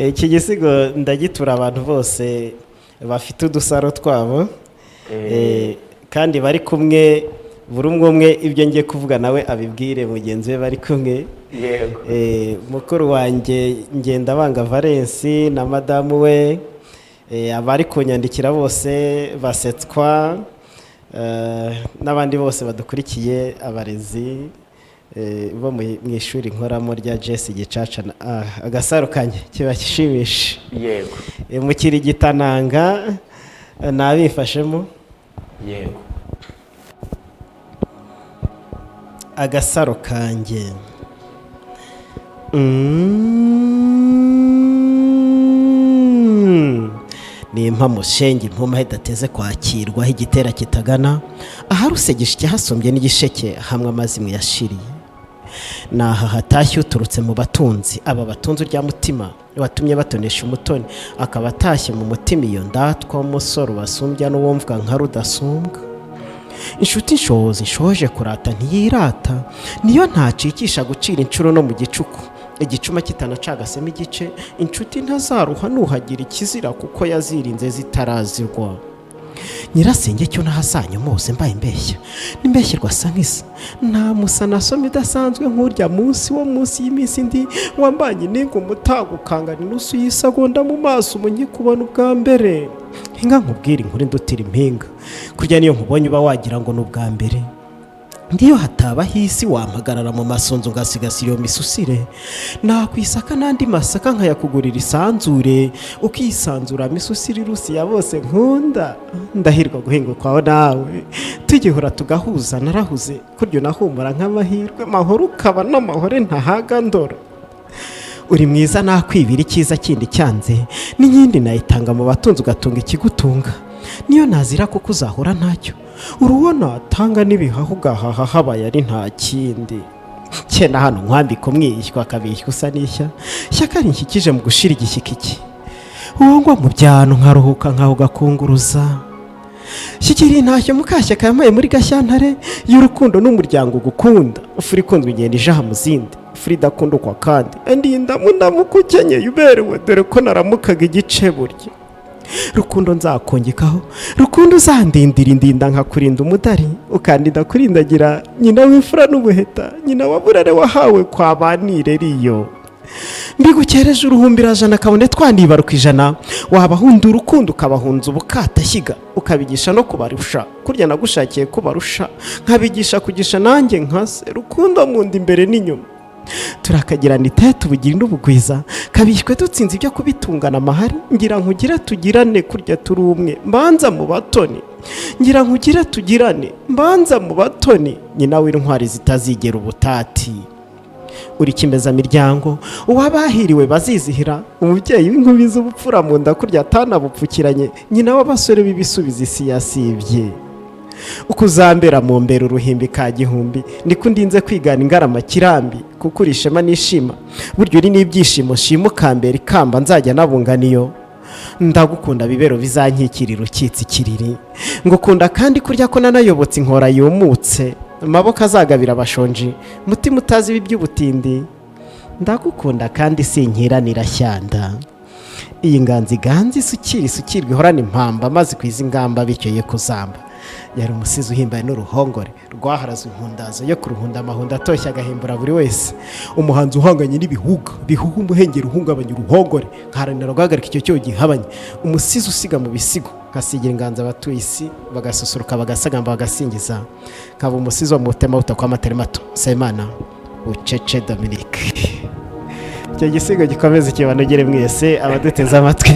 iki gisigo ndagitura abantu bose bafite udusaro twabo kandi bari kumwe, buri umwe ibyo ngiye kuvuga nawe abibwire mugenzi we bari kumwe. Mukuru wanjye Ngendabanga Valens na madamu we, abari kunyandikira bose Basetswa, n'abandi bose badukurikiye, abarezi bo mu ishuri nkoramo rya Jesse Gicaca. Agasaro kanye kiba kishimisha, mukiri gitananga nabifashemo. Agasaro kanjye ni impamushenge impuma idateze kwakirwaho igitera kitagana, aharusegisha icyahasumbye n'igisheke hamwe amazimwe yashiriye. Naha hatashye uturutse mu batunzi, aba batunzi urya mutima watumye batonesha umutoni, akaba atashye mu mutima iyo ndatwa umusoro basumbya n'uwumvwa nka rudasumbwa. Inshuti nshozi nshoje kurata ntiyirata, niyo ntacikisha gucira inshuro no mu gicuku, igicuma kitanacagasemo igice, inshuti ntazaruha nuhagira ikizira kuko yazirinze zitarazirwa. Nyirasenge cyo nahasanye mose mbaye imbeshya, nimbeshyirwa asa nk'isa, nta musa nasoma idasanzwe nk'urya munsi wo munsi y'iminsi ndi, wambanye ningo mutagukangana inusu y'isagonda mu maso umunyikubona ubwa mbere. Hinga nkubwira inkuru ndutira impinga, kurya niyo nkubonye uba wagira ngo n'ubwa mbere. Ndiyo hataba hisi wampagarara mu masonzo ngasigasira iyo misusire, nakwisaka n'andi masaka nkayakugurira isanzure, ukisanzura misusire irusi ya bose nkunda. Ndahirwa guhinga kwawe nawe, tugihura tugahuza narahuze, kuryo nahumura nk'amahirwe, mahoro ukaba n'amahore ntahaga ndora. Uri mwiza nakwibira icyiza kindi cyanze, n'inkindi nayitanga mu batunzi ugatunga ikigutunga. Niyo nazira kuko uzahura ntacyo, urubona tanga n'ibihaho ugahaha habaye ari nta kindi. Cyena hano nkwambika umwishywa akabishywa usa n'ishya, shyaka rinshyikije mu gushira igishyika iki. Uwo ngwa mu byano nkaruhuka nkaho gakunguruza. Shyikiri ntacyo mukashyaka yamaye muri Gashyantare, y'urukundo n'umuryango gukunda. Ufuri kundwa igenda ijaha mu zindi, Frida akunda kwa kandi. Ndinda mundamuka ukenyeye uberewe, dore ko naramukaga igice burya. Rukundo nzakongekaho, rukundo uzandindira indinda nkakurinda umudari, ukandinda kurindagira nyina w'imfura n'ubuheta, nyina wa burare wahawe kwa banire riyo. Mbigukereje uruhumbira jana kabone twandibaruka ijana, wabahunda urukundo ukabahunza ubukatashyiga, ukabigisha no kubarusha, kurya nagushakiye kubarusha, nkabigisha kugisha nanjye nkase, rukundo munda imbere n'inyuma. Turakagirana itete ubugira n'ubugwiza, kabishywe dutsinze ibyo kubitungana amahari, ngira nkugire tugirane kurya turi umwe, mbanza mu batoni. Ngira nkugire tugirane, mbanza mu batoni, nyina w'intwari zitazigera ubutati. Uri kimeza miryango, uwabahiriwe bazizihira, umubyeyi w'inkubi z'ubupfura mu nda kurya atanabupfukiranye, nyina w'abasore b'ibisubizo isi yasibye. Ukuzambera mu mbere uruhimbi ka gihumbi, niko ndinze kwigana ingarama kirambi, kuko urishema nishima, buryo uri n'ibyishimo shima ukambera ikamba nzajya nabunganiyo. Ndagukunda bibero bizankikirira ukitse ikiriri, ngukunda kandi kurya ko nanayobotse inkora yumutse, amaboko azagabira abashonji, mutima utazi iby'ubutindi. Ndagukunda kandi sinkiranira shyanda, iyi nganzi ganzi sukirwa ihorana impamba, maze kwiza ingamba bityo ye kuzamba. Yari umusizi uhimbaye n'uruhongore, rwaharaze impundazo yo kuruhunda amahunda atoshye agahimbura buri wese. Umuhanzi uhanganye n'ibihuga, bihuha umuhengeri uhungabanya uruhongore, nkaharanira guhagarika icyo cyo gihabanye. Umusizi usiga mu bisigo, nkasigira inganza abatuye isi, bagasusuruka bagasagamba bagasingiza. Nkaba umusizi wo mu butema butakwa amatari mato, Nsabimana Bucece Dominique. Icyo gisigo gikomeze kibanogere mwese abaduteze amatwi.